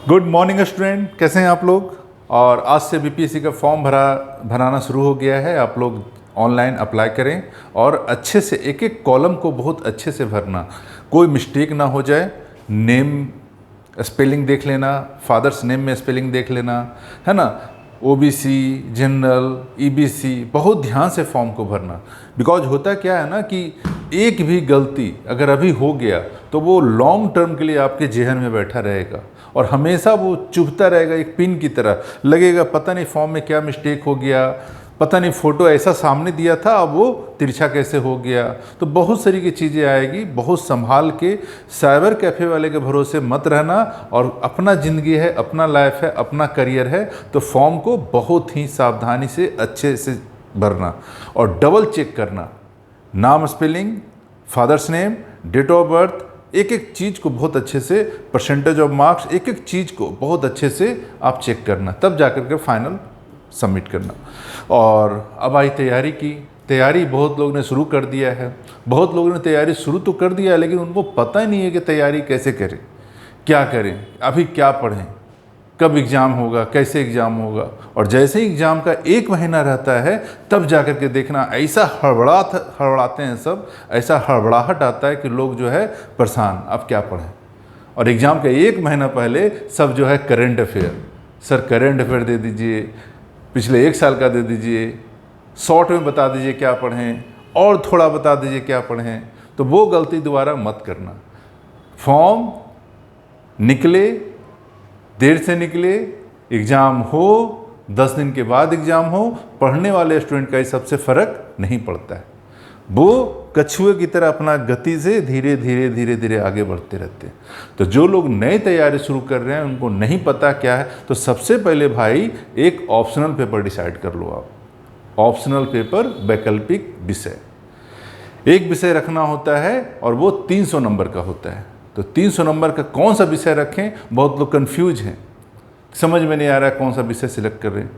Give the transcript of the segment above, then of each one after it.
Good morning student, कैसे हैं आप लोग। और आज से बीपीएससी का फॉर्म भराना शुरू हो गया है। आप लोग ऑनलाइन अप्लाई करें और अच्छे से एक एक कॉलम को बहुत अच्छे से भरना, कोई मिस्टेक ना हो जाए। नेम स्पेलिंग देख लेना, फादर्स नेम में स्पेलिंग देख लेना, है ना। ओबीसी, जनरल, ईबीसी, बहुत ध्यान से फॉर्म को भरना। बिकॉज होता क्या है ना कि एक भी गलती अगर अभी हो गया तो वो लॉन्ग टर्म के लिए आपके जेहन में बैठा रहेगा और हमेशा वो चुभता रहेगा, एक पिन की तरह लगेगा। पता नहीं फॉर्म में क्या मिस्टेक हो गया, पता नहीं फ़ोटो ऐसा सामने दिया था अब वो तिरछा कैसे हो गया। तो बहुत सारी की चीज़ें आएगी, बहुत संभाल के। साइबर कैफ़े वाले के भरोसे मत रहना। और अपना ज़िंदगी है, अपना लाइफ है, अपना करियर है, तो फॉर्म को बहुत ही सावधानी से अच्छे से भरना और डबल चेक करना। नाम spelling, father's name, date of birth, एक एक चीज़ को बहुत अच्छे से, परसेंटेज ऑफ मार्क्स, एक एक चीज़ को बहुत अच्छे से आप चेक करना, तब जाकर के फाइनल सबमिट करना। और अब आई तैयारी की। तैयारी बहुत लोग ने शुरू कर दिया है। बहुत लोगों ने तैयारी शुरू तो कर दिया है, लेकिन उनको पता ही नहीं है कि तैयारी कैसे करें, क्या करें, अभी क्या पढ़ें, कब एग्ज़ाम होगा, कैसे एग्ज़ाम होगा। और जैसे ही एग्ज़ाम का 1 महीना रहता है तब जाकर के देखना ऐसा हड़बड़ाते हैं सब, ऐसा हड़बड़ाहट आता है कि लोग जो है परेशान, अब क्या पढ़ें। और एग्ज़ाम के 1 महीना पहले सब जो है current affair, sir current affair दे दीजिए, पिछले 1 साल का दे दीजिए, शॉर्ट में बता दीजिए क्या पढ़ें और थोड़ा बता दीजिए क्या पढ़ें। तो वो गलती दोबारा मत करना। फॉर्म निकले, देर से निकले, एग्ज़ाम हो, 10 दिन के बाद एग्ज़ाम हो, पढ़ने वाले स्टूडेंट का इस सबसे फ़र्क नहीं पड़ता है। वो कछुए की तरह अपना गति से धीरे धीरे धीरे धीरे आगे बढ़ते रहते हैं। तो जो लोग नई तैयारी शुरू कर रहे हैं, उनको नहीं पता क्या है, तो सबसे पहले भाई एक ऑप्शनल पेपर डिसाइड कर लो आप। ऑप्शनल पेपर, वैकल्पिक विषय, एक विषय रखना होता है और वो 300 नंबर का होता है। तो 300 नंबर का कौन सा विषय रखें, बहुत लोग कंफ्यूज हैं, समझ में नहीं आ रहा है कौन सा विषय सिलेक्ट कर रहे हैं।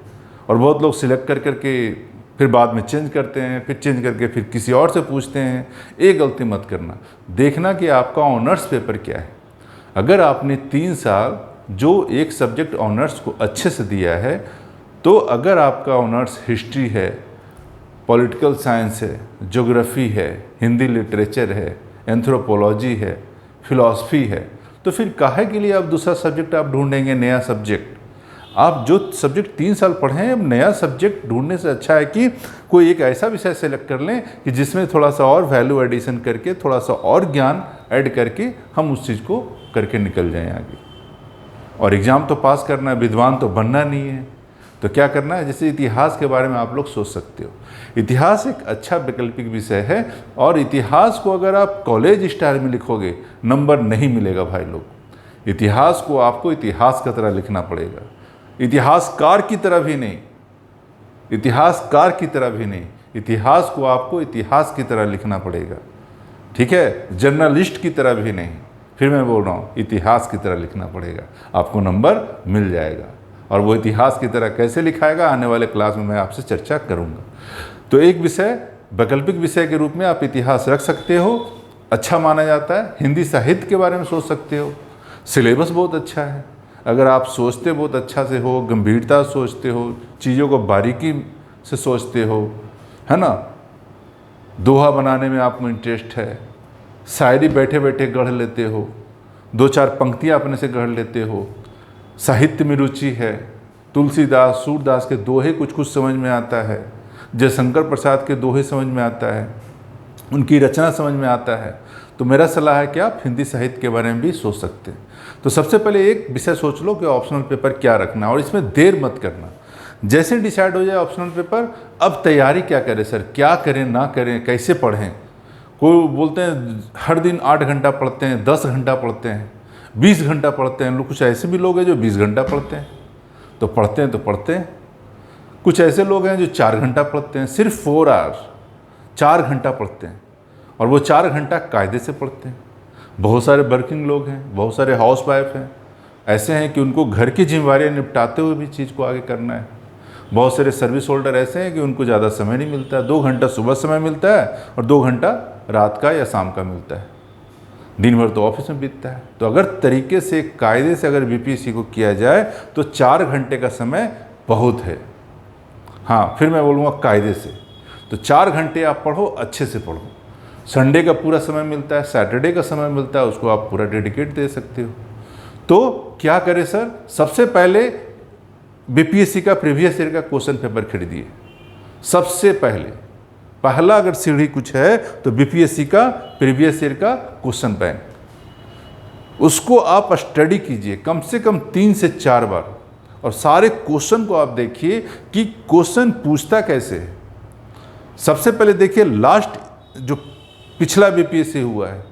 और बहुत लोग सिलेक्ट कर करके फिर बाद में चेंज करते हैं, फिर चेंज करके फिर किसी और से पूछते हैं। एक गलती मत करना, देखना कि आपका ऑनर्स पेपर क्या है। अगर आपने 3 साल जो एक सब्जेक्ट ऑनर्स को अच्छे से दिया है, तो अगर आपका ऑनर्स हिस्ट्री है, पॉलिटिकल साइंस है, ज्योग्राफी है, हिंदी लिटरेचर है, एंथ्रोपोलॉजी है, फिलॉसफी है, तो फिर काहे के लिए आप दूसरा सब्जेक्ट आप ढूंढेंगे, नया सब्जेक्ट। आप जो सब्जेक्ट 3 साल पढ़े हैं, अब नया सब्जेक्ट ढूंढने से अच्छा है कि कोई एक ऐसा विषय सेलेक्ट कर लें कि जिसमें थोड़ा सा और वैल्यू एडिशन करके, थोड़ा सा और ज्ञान ऐड करके हम उस चीज़ को करके निकल जाएं आगे। और एग्ज़ाम तो पास करना है, विद्वान तो बनना नहीं है। तो क्या करना है, जैसे इतिहास के बारे में आप लोग सोच सकते हो। इतिहास एक अच्छा वैकल्पिक विषय है और इतिहास को अगर आप कॉलेज स्टाइल में लिखोगे, नंबर नहीं मिलेगा भाई लोग। इतिहास को आपको इतिहास की तरह लिखना पड़ेगा, इतिहासकार की तरह भी नहीं, इतिहासकार की तरह भी नहीं, इतिहास को आपको इतिहास की तरह लिखना पड़ेगा, ठीक है। जर्नलिस्ट की तरह भी नहीं, फिर मैं बोल रहा हूँ इतिहास की तरह लिखना पड़ेगा, आपको नंबर मिल जाएगा। और वो इतिहास की तरह कैसे लिखाएगा, आने वाले क्लास में मैं आपसे चर्चा करूँगा। तो एक विषय, वैकल्पिक विषय के रूप में आप इतिहास रख सकते हो, अच्छा माना जाता है। हिंदी साहित्य के बारे में सोच सकते हो, सिलेबस बहुत अच्छा है। अगर आप सोचते बहुत अच्छा से हो, गंभीरता सोचते हो, चीज़ों को बारीकी से सोचते हो, है ना, दोहा बनाने में आपको इंटरेस्ट है, शायरी बैठे बैठे गढ़ लेते हो, 2-4 पंक्तियाँ अपने से गढ़ लेते हो, साहित्य में रुचि है, तुलसीदास, सूरदास के दोहे कुछ कुछ समझ में आता है, जयशंकर प्रसाद के दोहे समझ में आता है, उनकी रचना समझ में आता है, तो मेरा सलाह है कि आप हिंदी साहित्य के बारे में भी सोच सकते हैं। तो सबसे पहले एक विषय सोच लो कि ऑप्शनल पेपर क्या रखना, और इसमें देर मत करना। जैसे डिसाइड हो जाए ऑप्शनल पेपर, अब तैयारी क्या करें सर, क्या करें ना करें, कैसे पढ़ें। कोई बोलते हैं हर दिन 8 घंटा पढ़ते हैं, 10 घंटा पढ़ते हैं, 20 घंटा पढ़ते हैं। कुछ ऐसे भी लोग हैं जो 20 घंटा पढ़ते हैं, तो पढ़ते हैं। कुछ ऐसे लोग हैं जो 4 घंटा पढ़ते हैं, सिर्फ 4 आवर 4 घंटा पढ़ते हैं, और वो 4 घंटा कायदे से पढ़ते हैं। बहुत सारे वर्किंग लोग हैं, बहुत सारे हाउस वाइफ हैं, ऐसे हैं कि उनको घर की जिम्मेवारियाँ निपटाते हुए भी चीज़ को आगे करना है। बहुत सारे सर्विस होल्डर ऐसे हैं कि उनको ज़्यादा समय नहीं मिलता है, 2 घंटा सुबह समय मिलता है और 2 घंटा रात का या शाम का मिलता है। दिन भर तो ऑफिस में बीतता है। तो अगर तरीके से कायदे से अगर बीपीएससी को किया जाए तो 4 घंटे का समय बहुत है। हाँ, फिर मैं बोलूँगा कायदे से, तो 4 घंटे आप पढ़ो, अच्छे से पढ़ो। संडे का पूरा समय मिलता है, सैटरडे का समय मिलता है, उसको आप पूरा डेडिकेट दे सकते हो। तो क्या करें सर? सबसे पहले बीपीएससी का प्रीवियस ईयर का क्वेश्चन पेपर खरीदिए। सबसे पहला अगर सीढ़ी कुछ है तो बीपीएससी का प्रीवियस ईयर का क्वेश्चन बैंक, उसको आप स्टडी कीजिए कम से कम 3 से 4 बार, और सारे क्वेश्चन को आप देखिए कि क्वेश्चन पूछता कैसे है। सबसे पहले देखिए लास्ट जो पिछला बीपीएससी हुआ है,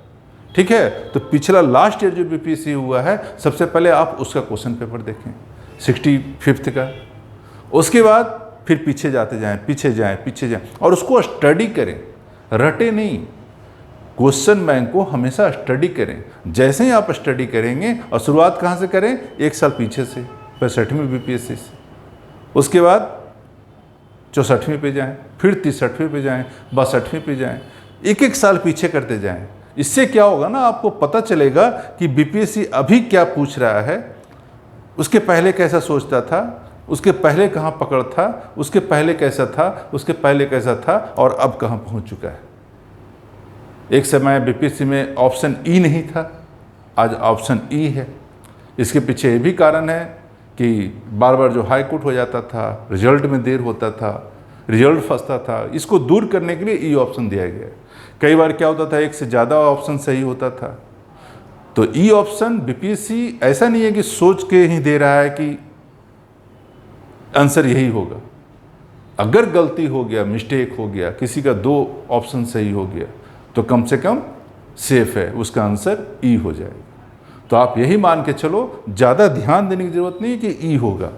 ठीक है, तो पिछला लास्ट ईयर जो बीपीएससी हुआ है, सबसे पहले आप उसका क्वेश्चन पेपर देखें 65th का। उसके बाद फिर पीछे जाएं और उसको स्टडी करें, रटे नहीं। क्वेश्चन बैंक को हमेशा स्टडी करें। जैसे ही आप स्टडी करेंगे, और शुरुआत कहाँ से करें? 1 साल पीछे से, 65वीं बीपीएससी से। उसके बाद 64वीं पे जाएं, फिर 63वीं पे जाएं, 62वीं पे जाएं, एक साल पीछे करते जाएं। इससे क्या होगा ना, आपको पता चलेगा कि बीपीएससी अभी क्या पूछ रहा है, उसके पहले कैसा सोचता था, उसके पहले कहाँ पकड़ था, उसके पहले कैसा था, उसके पहले कैसा था, और अब कहाँ पहुँच चुका है। एक समय बीपीएससी में ऑप्शन ई नहीं था, आज ऑप्शन ई है। इसके पीछे ये भी कारण है कि बार बार जो हाई कोर्ट हो जाता था, रिजल्ट में देर होता था, रिजल्ट फंसता था। इसको दूर करने के लिए ई ऑप्शन दिया गया। कई बार क्या होता था, एक से ज़्यादा ऑप्शन सही होता था। तो ई ऑप्शन बीपीएससी ऐसा नहीं है कि सोच के ही दे रहा है कि आंसर यही होगा। अगर गलती हो गया, मिस्टेक हो गया, किसी का 2 ऑप्शन सही हो गया, तो कम से कम सेफ है, उसका आंसर ई हो जाएगा। तो आप यही मान के चलो, ज़्यादा ध्यान देने की ज़रूरत नहीं है कि ई होगा।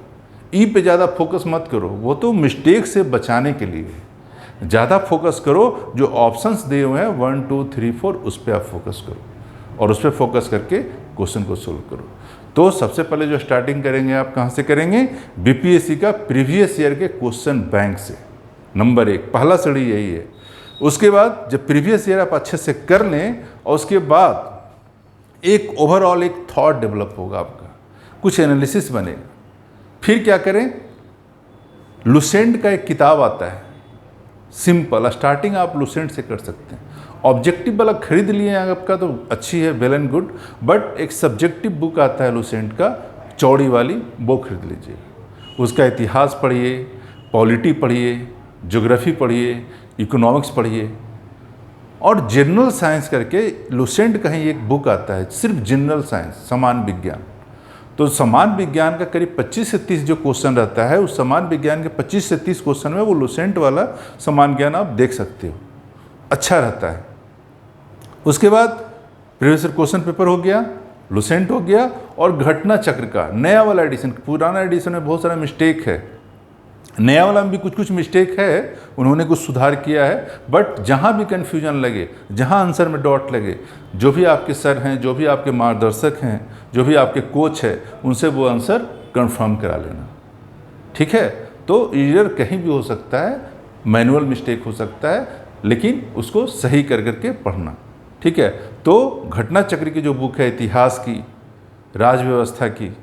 ई पे ज़्यादा फोकस मत करो, वो तो मिस्टेक से बचाने के लिए है। ज़्यादा फोकस करो जो ऑप्शंस दिए हुए हैं 1 2 3 4, उस पर आप फोकस करो, और उस पर फोकस करके क्वेश्चन को सोल्व करो। तो सबसे पहले जो स्टार्टिंग करेंगे आप कहाँ से करेंगे? बीपीएससी का प्रीवियस ईयर के क्वेश्चन बैंक से। नंबर 1 पहला सीढ़ी यही है। उसके बाद जब प्रीवियस ईयर आप अच्छे से कर लें, और उसके बाद एक ओवरऑल एक थॉट डेवलप होगा आपका, कुछ एनालिसिस बनेगा। फिर क्या करें? लुसेंट का एक किताब आता है, सिंपल स्टार्टिंग आप लुसेंट से कर सकते हैं। ऑब्जेक्टिव वाला खरीद लिए आपका तो अच्छी है, वेल एंड गुड, बट एक सब्जेक्टिव बुक आता है लुसेंट का, चौड़ी वाली, वो खरीद लीजिए। उसका इतिहास पढ़िए, पॉलिटी पढ़िए, ज्योग्राफी पढ़िए, इकोनॉमिक्स पढ़िए, और जनरल साइंस करके लुसेंट का ही एक बुक आता है, सिर्फ जनरल साइंस, समान विज्ञान। तो समान विज्ञान का करीब 25 से 30 जो क्वेश्चन रहता है, उस समान विज्ञान के 25 से 30 क्वेश्चन में वो लुसेंट वाला समान ज्ञान आप देख सकते हो, अच्छा रहता है। उसके बाद प्रीवियस ईयर क्वेश्चन पेपर हो गया, लुसेंट हो गया, और घटना चक्र का नया वाला एडिशन। पुराना एडिशन में बहुत सारा मिस्टेक है, नया वाला में भी कुछ मिस्टेक है, उन्होंने कुछ सुधार किया है, बट जहाँ भी कन्फ्यूजन लगे, जहाँ आंसर में डॉट लगे, जो भी आपके सर हैं, जो भी आपके मार्गदर्शक हैं, जो भी आपके कोच है, उनसे वो आंसर कंफर्म करा लेना, ठीक है। तो एरर कहीं भी हो सकता है, मैनुअल मिस्टेक हो सकता है, लेकिन उसको सही कर करके पढ़ना, ठीक है। तो घटना चक्र की जो बुक है, इतिहास की, राज व्यवस्था की,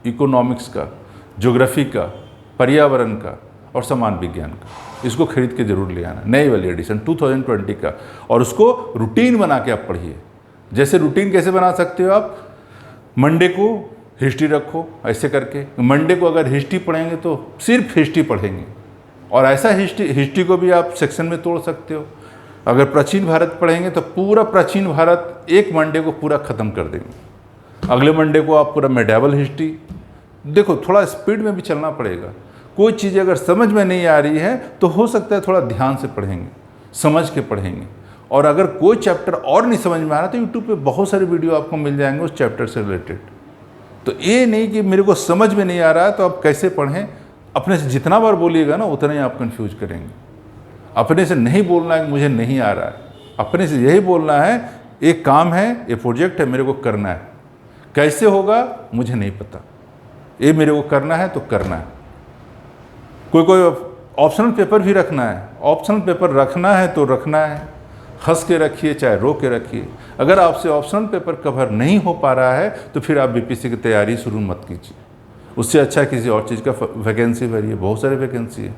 इकोनॉमिक्स का, ज्योग्राफी का, पर्यावरण का, और समान विज्ञान का, इसको खरीद के जरूर ले आना, नई वाली एडिशन 2020 का। और उसको रूटीन बना के आप पढ़िए। जैसे रूटीन कैसे बना सकते हो आप? मंडे को हिस्ट्री रखो, ऐसे करके मंडे को अगर हिस्ट्री पढ़ेंगे तो सिर्फ हिस्ट्री पढ़ेंगे, और ऐसा हिस्ट्री को भी आप सेक्शन में तोड़ सकते हो। अगर प्राचीन भारत पढ़ेंगे तो पूरा प्राचीन भारत एक मंडे को पूरा ख़त्म कर देंगे। अगले मंडे को आप पूरा मेडिवल हिस्ट्री। देखो, थोड़ा स्पीड में भी चलना पड़ेगा। कोई चीज़ अगर समझ में नहीं आ रही है तो हो सकता है थोड़ा ध्यान से पढ़ेंगे, समझ के पढ़ेंगे। और अगर कोई चैप्टर और नहीं समझ में आ रहा तो यूट्यूब पे बहुत सारे वीडियो आपको मिल जाएंगे उस चैप्टर से रिलेटेड। तो ये नहीं कि मेरे को समझ में नहीं आ रहा है तो आप कैसे पढ़ें। अपने से जितना बार बोलिएगा ना, उतना ही आप कन्फ्यूज करेंगे। अपने से नहीं बोलना है कि मुझे नहीं आ रहा है, अपने से यही बोलना है एक काम है, ये प्रोजेक्ट है, मेरे को करना है। कैसे होगा मुझे नहीं पता, ये मेरे को करना है तो करना है। कोई ऑप्शनल पेपर भी रखना है, ऑप्शनल पेपर रखना है तो रखना है। हंस के रखिए चाहे रो के रखिए। अगर आपसे ऑप्शनल पेपर कवर नहीं हो पा रहा है तो फिर आप बीपीएससी की तैयारी शुरू मत कीजिए। उससे अच्छा किसी और चीज़ का वैकेंसी भरिए, बहुत सारे वैकेंसी है।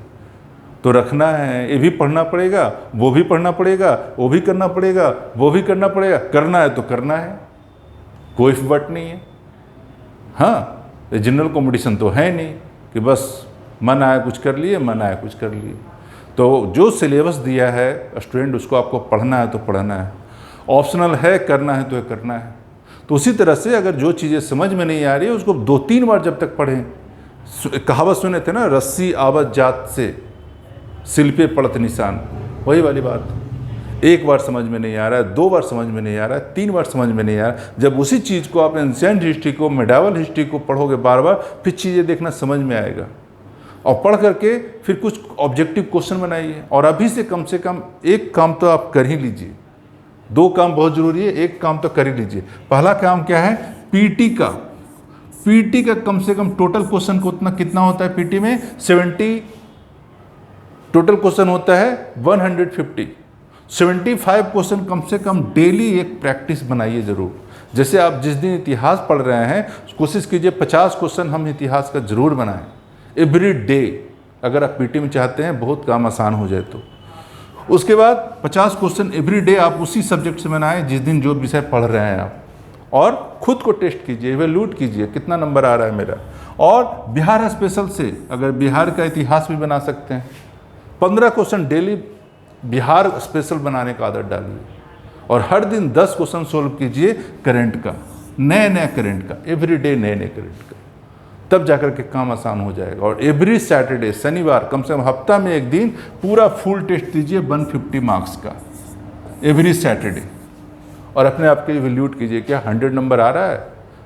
तो रखना है, ये भी पढ़ना पड़ेगा, वो भी पढ़ना पड़ेगा, वो भी करना पड़ेगा, वो भी करना पड़ेगा। करना है तो करना है, कोई बट नहीं है। हाँ, ये जनरल कॉम्पिटिशन तो है नहीं कि बस मन आया कुछ कर लिए, मन आया कुछ कर लिए। तो जो सिलेबस दिया है स्टूडेंट, उसको आपको पढ़ना है तो पढ़ना है, ऑप्शनल है करना है तो करना है। तो उसी तरह से अगर जो चीज़ें समझ में नहीं आ रही है उसको 2-3 बार जब तक पढ़ें। कहावत सुने थे ना, रस्सी आवत जात से सिल पे पड़त निशान, वही वाली बात। एक बार समझ में नहीं आ रहा है, 2 बार समझ में नहीं आ रहा है, 3 बार समझ में नहीं आ रहा है, जब उसी चीज़ को आप एंशिएंट हिस्ट्री को, मेडावल हिस्ट्री को पढ़ोगे बार बार, फिर चीज़ें देखना समझ में आएगा। और पढ़ करके फिर कुछ ऑब्जेक्टिव क्वेश्चन बनाइए। और अभी से कम एक काम तो आप कर ही लीजिए। 2 काम बहुत ज़रूरी है, एक काम तो कर ही लीजिए। पहला काम क्या है, पीटी का कम से कम टोटल क्वेश्चन को कितना होता है पीटी में, 70 टोटल क्वेश्चन होता है 150। 75 क्वेश्चन कम से कम डेली एक प्रैक्टिस बनाइए ज़रूर। जैसे आप जिस दिन इतिहास पढ़ रहे हैं, कोशिश कीजिए 50 क्वेश्चन हम इतिहास का ज़रूर बनाएं एवरी डे। अगर आप पीटी में चाहते हैं बहुत काम आसान हो जाए तो उसके बाद 50 क्वेश्चन एवरी डे आप उसी सब्जेक्ट से बनाएं जिस दिन जो विषय पढ़ रहे हैं आप, और खुद को टेस्ट कीजिए, इवैल्यूएट कीजिए कितना नंबर आ रहा है मेरा। और बिहार स्पेशल से अगर बिहार का इतिहास भी बना सकते हैं, 15 क्वेश्चन डेली बिहार स्पेशल बनाने का आदत डालिए। और हर दिन 10 क्वेश्चन सोल्व कीजिए करंट का, नए करंट का, एवरी डे नए करंट का, तब जाकर के काम आसान हो जाएगा। और एवरी सैटरडे, शनिवार, कम से कम हफ्ता में एक दिन पूरा फुल टेस्ट दीजिए 150 मार्क्स का एवरी सैटरडे। और अपने आप के इवैल्यूएट कीजिए क्या 100 नंबर आ रहा है।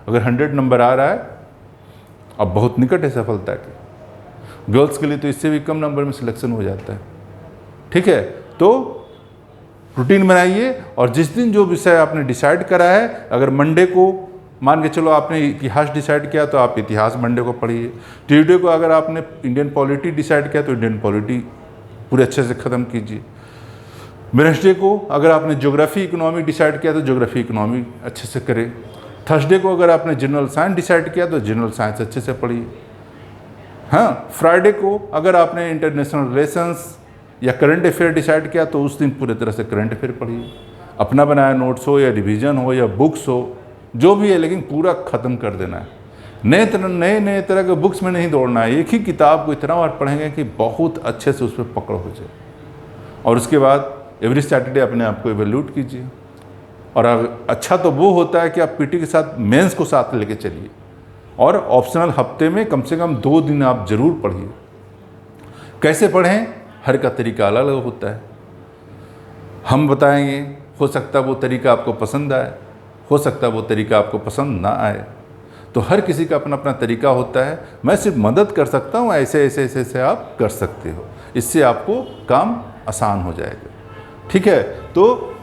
अगर 100 नंबर आ रहा है, अब बहुत निकट है सफलता के। गर्ल्स के लिए तो इससे भी कम नंबर में सिलेक्शन हो जाता है। ठीक है, तो रूटीन बनाइए। और जिस दिन जो विषय आपने डिसाइड करा है, अगर मंडे को मान के चलो आपने इतिहास डिसाइड किया तो आप इतिहास मंडे को पढ़िए। ट्यूसडे को अगर आपने इंडियन पॉलिटी डिसाइड किया तो इंडियन पॉलिटी पूरे अच्छे से ख़त्म कीजिए। वेडनेसडे को अगर आपने ज्योग्राफी इकोनॉमी डिसाइड किया तो ज्योग्राफी इकोनॉमी अच्छे से करें। थर्सडे को अगर आपने जनरल साइंस डिसाइड किया तो जनरल साइंस अच्छे से पढ़िए। हाँ, फ्राइडे को अगर आपने इंटरनेशनल रिलेशंस या करंट अफेयर डिसाइड किया तो उस दिन पूरे तरह से करंट अफेयर पढ़िए। अपना बनाया नोट्स हो या रिवीजन हो या बुक्स हो, जो भी है, लेकिन पूरा ख़त्म कर देना है। नए तरह के बुक्स में नहीं दौड़ना है। एक ही किताब को इतना बार पढ़ेंगे कि बहुत अच्छे से उस पर पकड़ हो जाए। और उसके बाद एवरी सैटरडे अपने आप को इवैल्यूएट कीजिए। और अच्छा तो वो होता है कि आप पीटी के साथ मेंस को साथ लेके चलिए। और ऑप्शनल हफ्ते में कम से कम 2 दिन आप ज़रूर पढ़िए। कैसे पढ़ें, हर का तरीका अलग अलग होता है। हम बताएंगे, हो सकता है वो तरीका आपको पसंद आए, हो सकता है वो तरीका आपको पसंद ना आए। तो हर किसी का अपना अपना तरीका होता है। मैं सिर्फ मदद कर सकता हूँ, ऐसे आप कर सकते हो। इससे आपको काम आसान हो जाएगा। ठीक है, तो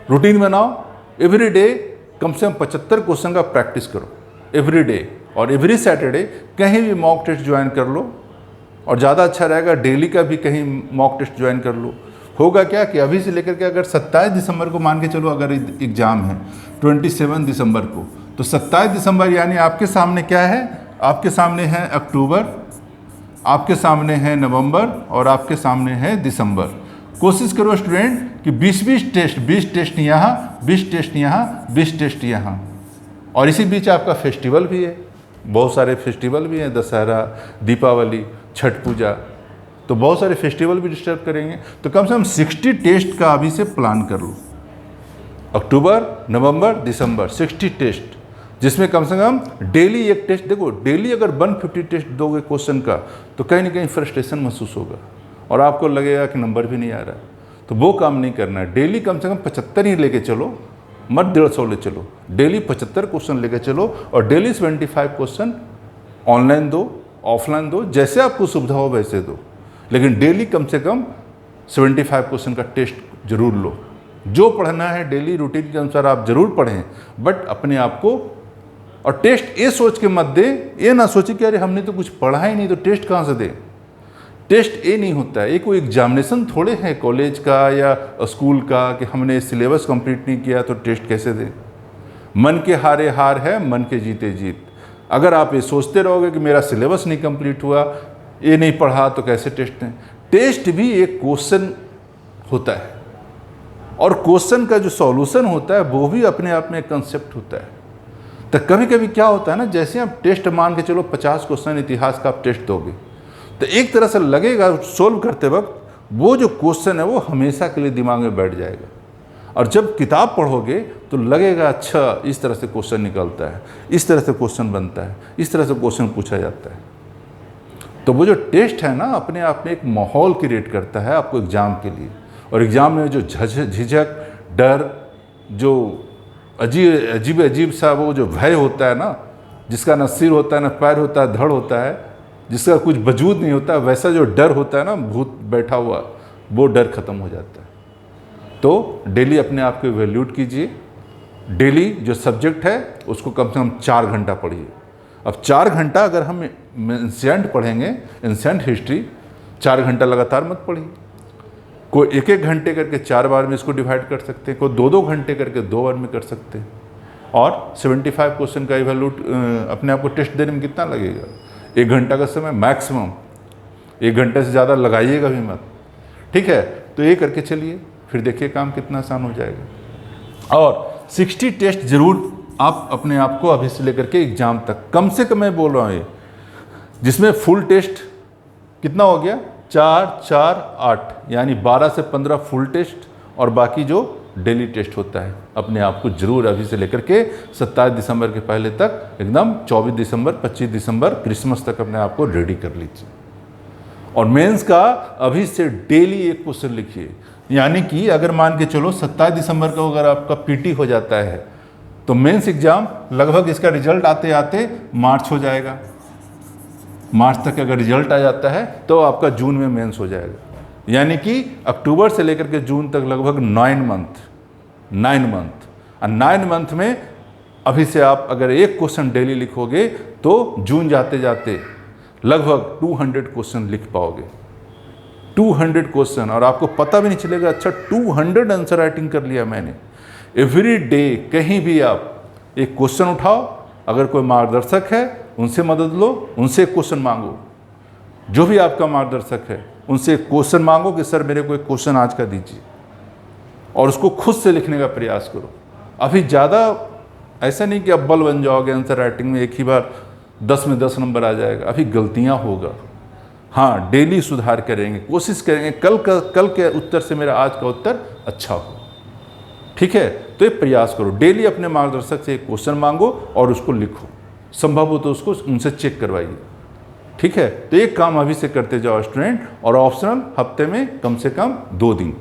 रूटीन बनाओ। एवरी डे कम से कम 75 क्वेश्चन का प्रैक्टिस करो एवरी डे। और एवरी सैटरडे कहीं भी मॉक टेस्ट ज्वाइन कर लो। और ज़्यादा अच्छा रहेगा डेली का भी कहीं मॉक टेस्ट ज्वाइन कर लो। होगा क्या कि अभी से लेकर के अगर 27 दिसंबर को मान के चलो अगर एग्ज़ाम है 27 दिसंबर को, तो 27 दिसंबर यानी आपके सामने क्या है, आपके सामने है अक्टूबर, आपके सामने है नवंबर और आपके सामने है दिसंबर। कोशिश करो स्टूडेंट कि 20 टेस्ट, 20 टेस्ट यहाँ, 20 टेस्ट यहाँ, 20 टेस्ट यहाँ। और इसी बीच आपका फेस्टिवल भी है, बहुत सारे फेस्टिवल भी हैं, दशहरा, दीपावली, छठ पूजा, तो बहुत सारे फेस्टिवल भी डिस्टर्ब करेंगे। तो कम से कम 60 टेस्ट का अभी से प्लान कर लो। अक्टूबर, नवंबर, दिसंबर 60 टेस्ट, जिसमें कम से कम डेली एक टेस्ट। देखो, डेली अगर 150 टेस्ट दोगे क्वेश्चन का तो कहीं ना कहीं फ्रस्ट्रेशन महसूस होगा और आपको लगेगा कि नंबर भी नहीं आ रहा। तो वो काम नहीं करना है। डेली कम से कम 75 ही लेके चलो, मत 150 ले चलो। डेली 75 क्वेश्चन लेके चलो और डेली 75 क्वेश्चन ऑनलाइन दो, ऑफलाइन दो, जैसे आपको सुविधा हो वैसे दो। लेकिन डेली कम से कम 75 क्वेश्चन का टेस्ट जरूर लो। जो पढ़ना है डेली रूटीन के अनुसार आप जरूर पढ़ें, बट अपने आप को और टेस्ट ये सोच के मत दें, ये ना सोचिए कि अरे हमने तो कुछ पढ़ा ही नहीं तो टेस्ट कहाँ से दें। टेस्ट ये नहीं होता है, ये कोई एग्जामिनेशन थोड़े है कॉलेज का या स्कूल का कि हमने सिलेबस कंप्लीट नहीं किया तो टेस्ट कैसे दें। मन के हारे हार है, मन के जीते जीत। अगर आप ये सोचते रहोगे कि मेरा सिलेबस नहीं कंप्लीट हुआ, ये नहीं पढ़ा, तो कैसे टेस्ट दें। टेस्ट भी एक क्वेश्चन होता है और क्वेश्चन का जो सॉल्यूशन होता है वो भी अपने आप में कंसेप्ट होता है। तो कभी कभी क्या होता है ना, जैसे आप टेस्ट मान के चलो 50 क्वेश्चन इतिहास का आप टेस्ट दोगे तो एक तरह से लगेगा सोल्व करते वक्त वो जो क्वेश्चन है वो हमेशा के लिए दिमाग में बैठ जाएगा, और जब किताब पढ़ोगे तो लगेगा अच्छा इस तरह से क्वेश्चन निकलता है, इस तरह से क्वेश्चन बनता है, इस तरह से क्वेश्चन पूछा जाता है। तो वो जो टेस्ट है ना अपने आप में एक माहौल क्रिएट करता है आपको एग्ज़ाम के लिए, और एग्ज़ाम में जो झिझक, डर, जो अजीब सा वो जो भय होता है ना, जिसका ना सिर होता है ना पैर होता है, धड़ होता है, जिसका कुछ वजूद नहीं होता, वैसा जो डर होता है ना भूत बैठा हुआ, वो डर खत्म हो जाता है। तो डेली अपने आप को इवैल्यूएट कीजिए। डेली जो सब्जेक्ट है उसको कम से कम 4 घंटा पढ़िए। अब 4 घंटा अगर हम एंशिएंट पढ़ेंगे, एंशिएंट हिस्ट्री, 4 घंटा लगातार मत पढ़िए। कोई 1-1 घंटे करके 4 बार में इसको डिवाइड कर सकते हैं, कोई 2-2 घंटे करके 2 बार में कर सकते हैं। और 75 क्वेश्चन का इवैल्यूएट अपने आप को टेस्ट देने में कितना लगेगा? 1 घंटा का समय मैक्सिमम, 1 घंटे से ज़्यादा लगाइएगा भी मत, ठीक है। तो ये करके चलिए, फिर देखिए काम कितना आसान हो जाएगा। और 60 टेस्ट जरूर आप अपने आप को अभी से लेकर के एग्ज़ाम तक, कम से कम मैं बोल रहा हूँ ये, जिसमें फुल टेस्ट कितना हो गया, 4-4-8, यानी 12 से 15 फुल टेस्ट, और बाकी जो डेली टेस्ट होता है अपने आप को जरूर अभी से लेकर के 27 दिसंबर के पहले तक, एकदम 24 दिसंबर 25 दिसंबर क्रिसमस तक अपने आप को रेडी कर लीजिए। और मेंस का अभी से डेली एक क्वेश्चन लिखिए, यानी कि अगर मान के चलो 27 दिसंबर को अगर आपका पीटी हो जाता है तो मेंस एग्जाम लगभग इसका रिजल्ट आते आते मार्च हो जाएगा। मार्च तक अगर रिजल्ट आ जाता है तो आपका जून में मेंस हो जाएगा, यानी कि अक्टूबर से लेकर के जून तक लगभग 9 मंथ। और 9 मंथ में अभी से आप अगर एक क्वेश्चन डेली लिखोगे तो जून जाते जाते लगभग 200 क्वेश्चन लिख पाओगे। 200 क्वेश्चन, और आपको पता भी नहीं चलेगा अच्छा 200 आंसर राइटिंग कर लिया मैंने। एवरी डे कहीं भी आप एक क्वेश्चन उठाओ, अगर कोई मार्गदर्शक है उनसे मदद लो, उनसे एक क्वेश्चन मांगो, जो भी आपका मार्गदर्शक है उनसे एक क्वेश्चन मांगो कि सर मेरे को एक क्वेश्चन आज का दीजिए, और उसको खुद से लिखने का प्रयास करो। अभी ज़्यादा ऐसा नहीं कि अव्वल बन जाओगे आंसर राइटिंग में, एक ही बार 10 में 10 नंबर आ जाएगा, अभी गलतियाँ होगा। हाँ, डेली सुधार करेंगे, कोशिश करेंगे कल के उत्तर से मेरा आज का उत्तर अच्छा हो, ठीक है। तो ये प्रयास करो, डेली अपने मार्गदर्शक से एक क्वेश्चन मांगो और उसको लिखो, संभव हो तो उसको उनसे चेक करवाइए, ठीक है। तो एक काम अभी से करते जाओ स्टूडेंट, और ऑप्शनल हफ्ते में कम से कम 2 दिन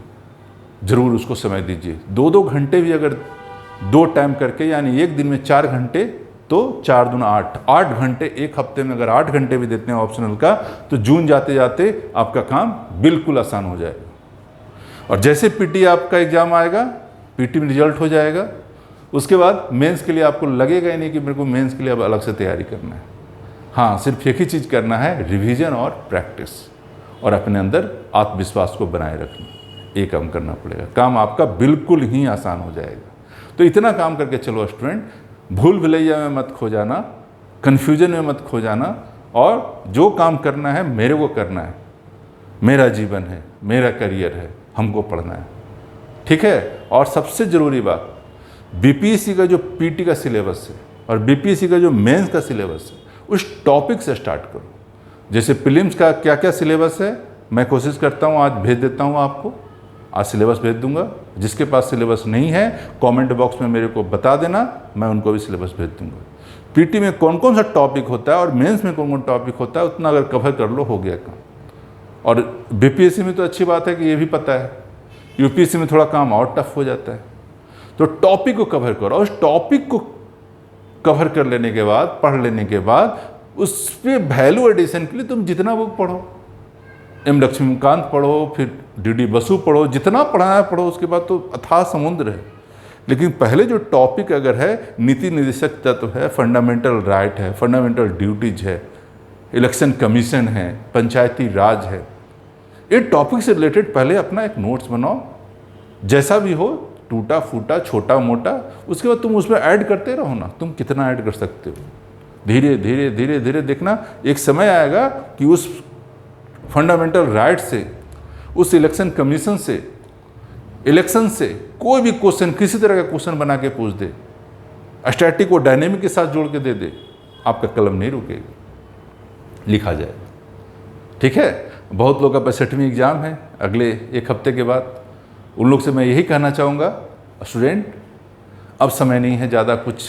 जरूर उसको समय दीजिए। 2-2 घंटे भी अगर 2 टाइम करके, यानी एक दिन में 4 घंटे, तो 4 दूना 8 घंटे, एक हफ्ते में अगर 8 घंटे भी देते हैं ऑप्शनल का, तो जून जाते जाते आपका काम बिल्कुल आसान हो जाएगा। और जैसे पीटी आपका एग्जाम आएगा, पीटी में रिजल्ट हो जाएगा, उसके बाद मेंस के लिए आपको लगेगा ही नहीं कि मेरे को मेंस के लिए अब अलग से तैयारी करना है। हाँ, सिर्फ एक ही चीज़ करना है, रिवीजन और प्रैक्टिस, और अपने अंदर आत्मविश्वास को बनाए रखना, ये काम करना पड़ेगा। काम आपका बिल्कुल ही आसान हो जाएगा। तो इतना काम करके चलो स्टूडेंट, भूल भुलैया में मत खो जाना, कन्फ्यूजन में मत खो जाना, और जो काम करना है मेरे को करना है, मेरा जीवन है, मेरा करियर है, हमको पढ़ना है, ठीक है। और सबसे ज़रूरी बात, बीपीएससी का जो पीटी का सिलेबस है और बीपीएससी का जो मेंस का सिलेबस है, उस टॉपिक से स्टार्ट करो। जैसे प्रीलिम्स का क्या क्या सिलेबस है, मैं कोशिश करता हूँ आज भेज देता हूँ आपको, आज सिलेबस भेज दूंगा। जिसके पास सिलेबस नहीं है कमेंट बॉक्स में मेरे को बता देना, मैं उनको भी सिलेबस भेज दूंगा। पीटी में कौन कौन सा टॉपिक होता है और मेंस में कौन कौन टॉपिक होता है, उतना अगर कवर कर लो हो गया काम। और बीपीएससी में तो अच्छी बात है कि ये भी पता है, यूपीएससी में थोड़ा काम और टफ हो जाता है। तो टॉपिक को कवर करो, और उस टॉपिक को कवर कर लेने के बाद, पढ़ लेने के बाद, उस पर वैल्यू एडिशन के लिए तुम जितना बुक पढ़ो, एम लक्ष्मीकांत पढ़ो, फिर डी बसु पढ़ो, जितना पढ़ना है पढ़ो, उसके बाद तो अथाह समुद्र है। लेकिन पहले जो टॉपिक अगर है, नीति निर्देशक तत्व है, फंडामेंटल राइट है, फंडामेंटल ड्यूटीज है, इलेक्शन कमीशन है, पंचायती राज है, इस टॉपिक से रिलेटेड पहले अपना एक नोट्स बनाओ, जैसा भी हो, टूटा फूटा छोटा मोटा, उसके बाद तुम उसमें ऐड करते रहो ना, तुम कितना ऐड कर सकते हो। धीरे धीरे धीरे धीरे देखना, एक समय आएगा कि उस फंडामेंटल राइट से, उस इलेक्शन कमीशन से, इलेक्शन से कोई भी क्वेश्चन, किसी तरह का क्वेश्चन बना के पूछ दे, स्टैटिक और डायनेमिक के साथ जोड़ के दे, आपका कलम नहीं रुकेगा, लिखा जाएगा। ठीक है। बहुत लोग का 65वीं एग्ज़ाम है अगले एक हफ्ते के बाद। उन लोग से मैं यही कहना चाहूँगा, स्टूडेंट अब समय नहीं है ज़्यादा कुछ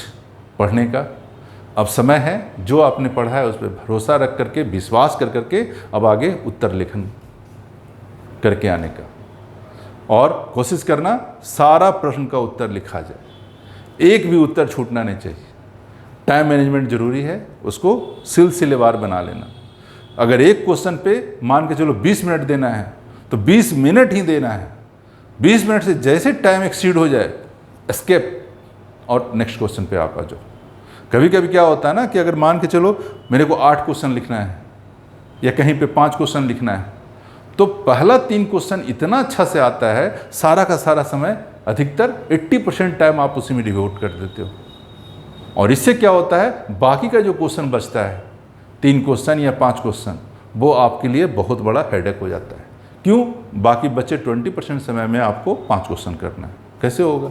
पढ़ने का, अब समय है जो आपने पढ़ा है उस पर भरोसा रख करके, विश्वास कर करके अब आगे उत्तर लेखन करके आने का, और कोशिश करना सारा प्रश्न का उत्तर लिखा जाए, एक भी उत्तर छूटना नहीं चाहिए। टाइम मैनेजमेंट जरूरी है, उसको सिलसिलेवार बना लेना। अगर एक क्वेश्चन पे मान के चलो 20 मिनट देना है तो 20 मिनट ही देना है। 20 मिनट से जैसे टाइम एक्सीड हो जाए, एस्केप और नेक्स्ट क्वेश्चन पे आप आ जाओ। कभी कभी क्या होता है ना कि अगर मान के चलो मेरे को 8 क्वेश्चन लिखना है या कहीं पे 5 क्वेश्चन लिखना है, तो पहला 3 क्वेश्चन इतना अच्छा से आता है, सारा का सारा समय, अधिकतर 80% टाइम आप उसी में डिवोट कर देते हो। और इससे क्या होता है, बाकी का जो क्वेश्चन बचता है, 3 क्वेश्चन या 5 क्वेश्चन, वो आपके लिए बहुत बड़ा हेडेक हो जाता है। क्यों? बाकी बचे 20% समय में आपको 5 क्वेश्चन करना है, कैसे होगा?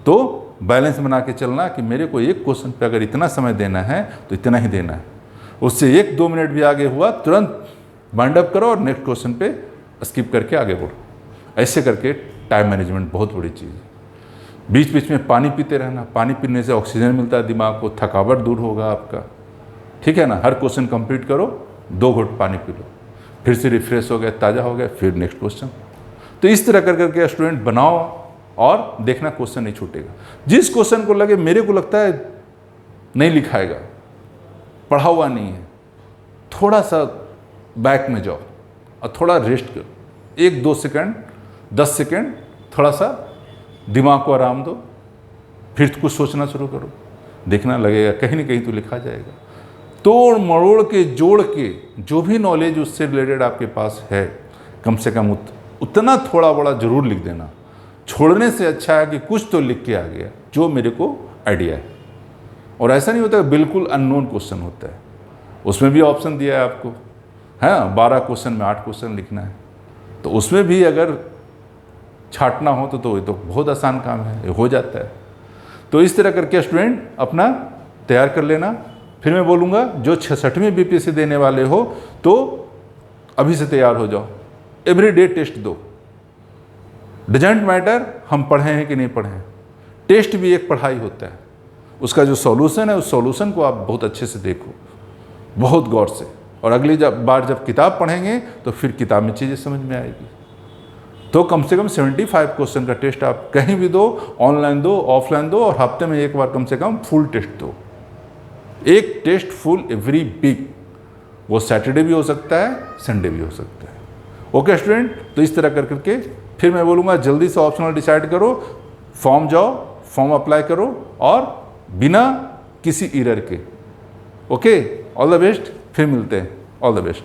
तो बैलेंस बना के चलना कि मेरे को एक क्वेश्चन पे अगर इतना समय देना है तो इतना ही देना है, उससे 1-2 मिनट भी आगे हुआ तुरंत बाइंड अप करो और नेक्स्ट क्वेश्चन पे स्किप करके आगे बढ़ो। ऐसे करके टाइम मैनेजमेंट बहुत बड़ी चीज़ है। बीच बीच में पानी पीते रहना, पानी पीने से ऑक्सीजन मिलता है दिमाग को, थकावट दूर होगा आपका। ठीक है ना। हर क्वेश्चन कंप्लीट करो, 2 घूंट पानी पी लो, फिर से रिफ्रेश हो गया, ताज़ा हो गया, फिर नेक्स्ट क्वेश्चन। तो इस तरह कर करके स्टूडेंट बनाओ और देखना क्वेश्चन नहीं छूटेगा। जिस क्वेश्चन को लगे, मेरे को लगता है नहीं लिखाएगा, पढ़ा हुआ नहीं है, थोड़ा सा बैक में जाओ और थोड़ा रेस्ट करो, 1-2 सेकंड, 10 सेकंड, थोड़ा सा दिमाग को आराम दो, फिर कुछ सोचना शुरू करो, देखना लगेगा कहीं ना कहीं तो लिखा जाएगा। तोड़ मरोड़ के जोड़ के जो भी नॉलेज उससे रिलेटेड आपके पास है, कम से कम उतना थोड़ा बड़ा जरूर लिख देना। छोड़ने से अच्छा है कि कुछ तो लिख के आ गया जो मेरे को आइडिया है। और ऐसा नहीं होता बिल्कुल अननोन क्वेश्चन होता है, उसमें भी ऑप्शन दिया है आपको, हाँ 12 क्वेश्चन में 8 क्वेश्चन लिखना है, तो उसमें भी अगर छाटना हो तो ये तो बहुत आसान काम है, ये हो जाता है। तो इस तरह करके स्टूडेंट अपना तैयार कर लेना। फिर मैं बोलूँगा जो 66वीं बीपीएससी देने वाले हो तो अभी से तैयार हो जाओ, एवरीडे टेस्ट दो। डजेंट मैटर हम पढ़े हैं कि नहीं पढ़े हैं, टेस्ट भी एक पढ़ाई होता है। उसका जो सॉल्यूशन है, उस सॉल्यूशन को आप बहुत अच्छे से देखो, बहुत गौर से, और अगली बार जब किताब पढ़ेंगे तो फिर किताब में चीज़ें समझ में आएगी। तो कम से कम 75 क्वेश्चन का टेस्ट आप कहीं भी दो, ऑनलाइन दो, ऑफलाइन दो, और हफ्ते में एक बार कम से कम फुल टेस्ट दो। एक टेस्ट फुल एवरी वीक, वो सैटरडे भी हो सकता है, संडे भी हो सकता है। ओके स्टूडेंट, तो इस तरह कर करके फिर मैं बोलूँगा जल्दी से ऑप्शनल डिसाइड करो, फॉर्म जाओ, फॉर्म अप्लाई करो, और बिना किसी एरर के। ओके, ऑल द बेस्ट, फिर मिलते हैं, ऑल द बेस्ट।